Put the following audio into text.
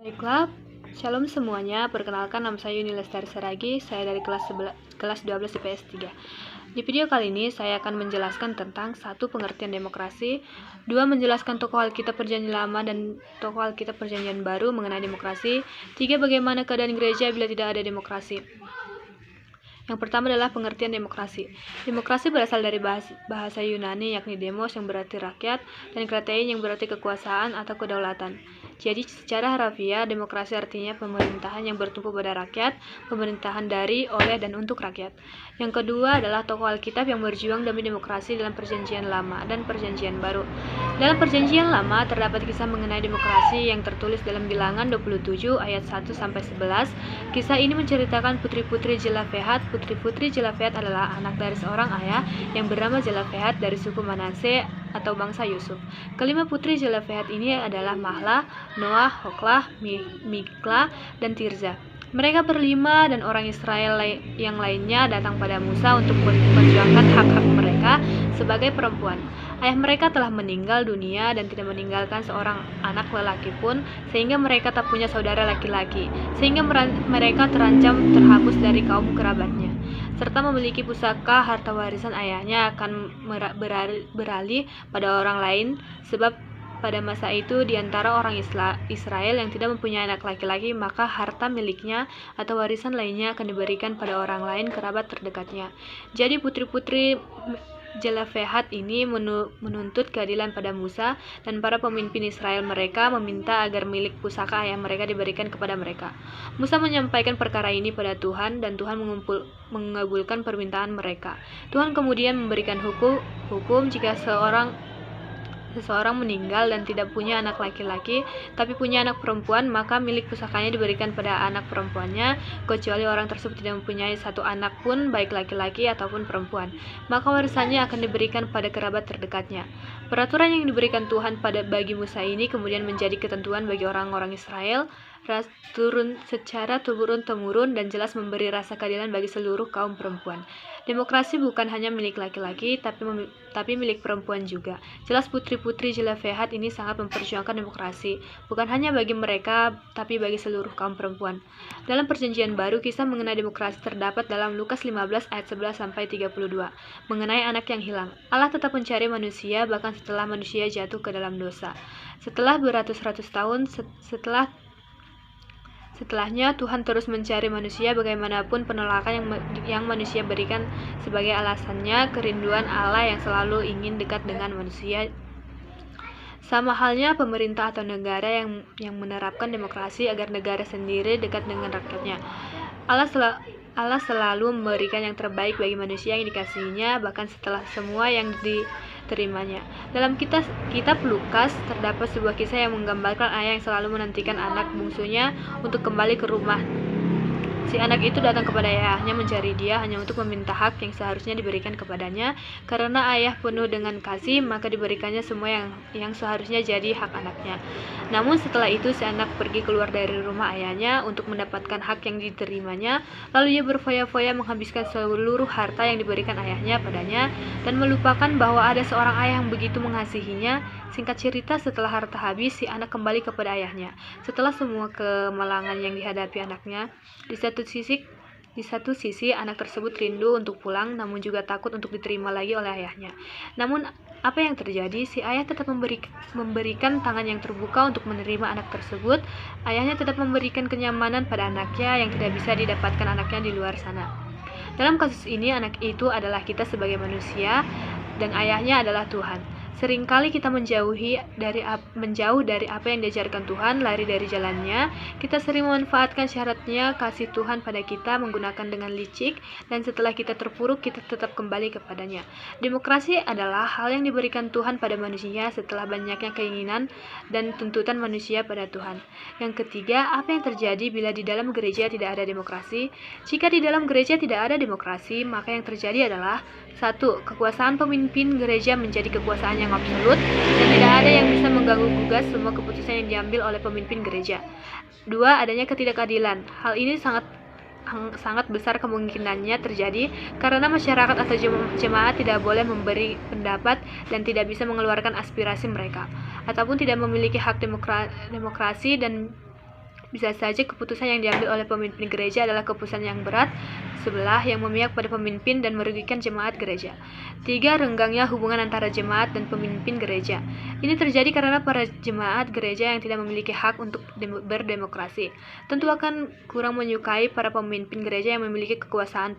Baiklah, shalom semuanya. Perkenalkan, nama saya Yuni Lestari Saragi. Saya dari kelas 12 IPS 3. Di video kali ini saya akan menjelaskan tentang 1. Pengertian demokrasi, 2. Menjelaskan tokoh Alkitab Perjanjian Lama dan tokoh Alkitab Perjanjian Baru mengenai demokrasi, 3. Bagaimana keadaan gereja bila tidak ada demokrasi. Yang pertama adalah pengertian demokrasi. Demokrasi berasal dari bahasa Yunani yakni demos yang berarti rakyat dan kratein yang berarti kekuasaan atau kedaulatan. Jadi secara harafiah demokrasi artinya pemerintahan yang bertumpu pada rakyat, pemerintahan dari, oleh, dan untuk rakyat. Yang kedua adalah tokoh Alkitab yang berjuang demi demokrasi dalam Perjanjian Lama dan Perjanjian Baru. Dalam Perjanjian Lama terdapat kisah mengenai demokrasi yang tertulis dalam Bilangan 27 ayat 1-11. Kisah ini menceritakan putri-putri Zelofehad. Putri-putri Zelofehad adalah anak dari seorang ayah yang bernama Zelofehad dari suku Manase atau bangsa Yusuf. Kelima putri Zelofehad ini adalah Mahla, Noah, Hoklah, Mikla, dan Tirza. Mereka berlima dan orang Israel yang lainnya datang pada Musa untuk memperjuangkan hak-hak mereka sebagai perempuan. Ayah mereka telah meninggal dunia dan tidak meninggalkan seorang anak lelaki pun, sehingga mereka tak punya saudara laki-laki, sehingga mereka terancam terhapus dari kaum kerabatnya, serta memiliki pusaka harta warisan ayahnya akan beralih pada orang lain, sebab pada masa itu di antara orang Israel yang tidak mempunyai anak laki-laki, maka harta miliknya atau warisan lainnya akan diberikan pada orang lain kerabat terdekatnya. Jadi putri-putri Zelofehad ini menuntut keadilan pada Musa dan para pemimpin Israel. Mereka meminta agar milik pusaka ayah mereka diberikan kepada mereka. Musa menyampaikan perkara ini pada Tuhan dan Tuhan mengabulkan permintaan mereka. Tuhan kemudian memberikan hukum jika seseorang meninggal dan tidak punya anak laki-laki tapi punya anak perempuan, maka milik pusakanya diberikan pada anak perempuannya, kecuali orang tersebut tidak mempunyai satu anak pun, baik laki-laki ataupun perempuan, maka warisannya akan diberikan pada kerabat terdekatnya. Peraturan yang diberikan Tuhan bagi Musa ini kemudian menjadi ketentuan bagi orang-orang Israel secara turun-temurun dan jelas memberi rasa keadilan bagi seluruh kaum perempuan. Demokrasi bukan hanya milik laki-laki tapi milik perempuan juga. Jelas putri-putri Zelofehad ini sangat memperjuangkan demokrasi, bukan hanya bagi mereka tapi bagi seluruh kaum perempuan. Dalam Perjanjian Baru, kisah mengenai demokrasi terdapat dalam Lukas 15 ayat 11-32 mengenai anak yang hilang. Allah tetap mencari manusia bahkan setelah manusia jatuh ke dalam dosa. Setelah beratus-ratus tahun setelahnya, Tuhan terus mencari manusia bagaimanapun penolakan yang manusia berikan sebagai alasannya, kerinduan Allah yang selalu ingin dekat dengan manusia. Sama halnya pemerintah atau negara yang menerapkan demokrasi agar negara sendiri dekat dengan rakyatnya. Allah selalu memberikan yang terbaik bagi manusia yang dikasihinya, bahkan setelah semua yang diterimanya. Dalam kitab Lukas terdapat sebuah kisah yang menggambarkan ayah yang selalu menantikan anak bungsunya untuk kembali ke rumah. Si anak itu datang kepada ayahnya mencari dia hanya untuk meminta hak yang seharusnya diberikan kepadanya. Karena ayah penuh dengan kasih, maka diberikannya semua yang seharusnya jadi hak anaknya. Namun setelah itu si anak pergi keluar dari rumah ayahnya untuk mendapatkan hak yang diterimanya. Lalu ia berfoya-foya menghabiskan seluruh harta yang diberikan ayahnya padanya dan melupakan bahwa ada seorang ayah yang begitu mengasihinya. Singkat cerita, setelah harta habis, si anak kembali kepada ayahnya. Setelah semua kemalangan yang dihadapi anaknya, di satu sisi anak tersebut rindu untuk pulang, namun juga takut untuk diterima lagi oleh ayahnya. Namun apa yang terjadi? Si ayah tetap memberikan tangan yang terbuka untuk menerima anak tersebut. Ayahnya tetap memberikan kenyamanan pada anaknya yang tidak bisa didapatkan anaknya di luar sana. Dalam kasus ini, anak itu adalah kita sebagai manusia dan ayahnya adalah Tuhan. Seringkali kita menjauh dari apa yang diajarkan Tuhan, lari dari jalannya. Kita sering memanfaatkan syaratnya kasih Tuhan pada kita menggunakan dengan licik, dan setelah kita terpuruk, kita tetap kembali kepadanya. Demokrasi adalah hal yang diberikan Tuhan pada manusia setelah banyaknya keinginan dan tuntutan manusia pada Tuhan. Yang ketiga, apa yang terjadi bila di dalam gereja tidak ada demokrasi? Jika di dalam gereja tidak ada demokrasi, maka yang terjadi adalah 1. Kekuasaan pemimpin gereja menjadi kekuasaan yang absolut dan tidak ada yang bisa mengganggu-gugat semua keputusan yang diambil oleh pemimpin gereja. 2. Adanya ketidakadilan. Hal ini sangat besar kemungkinannya terjadi karena masyarakat atau jemaat tidak boleh memberi pendapat dan tidak bisa mengeluarkan aspirasi mereka, ataupun tidak memiliki hak demokrasi dan Bisa saja keputusan yang diambil oleh pemimpin gereja adalah keputusan yang berat sebelah yang memihak pada pemimpin dan merugikan jemaat gereja. 3. Renggangnya hubungan antara jemaat dan pemimpin gereja. Ini terjadi karena para jemaat gereja yang tidak memiliki hak untuk berdemokrasi tentu akan kurang menyukai para pemimpin gereja yang memiliki kekuasaan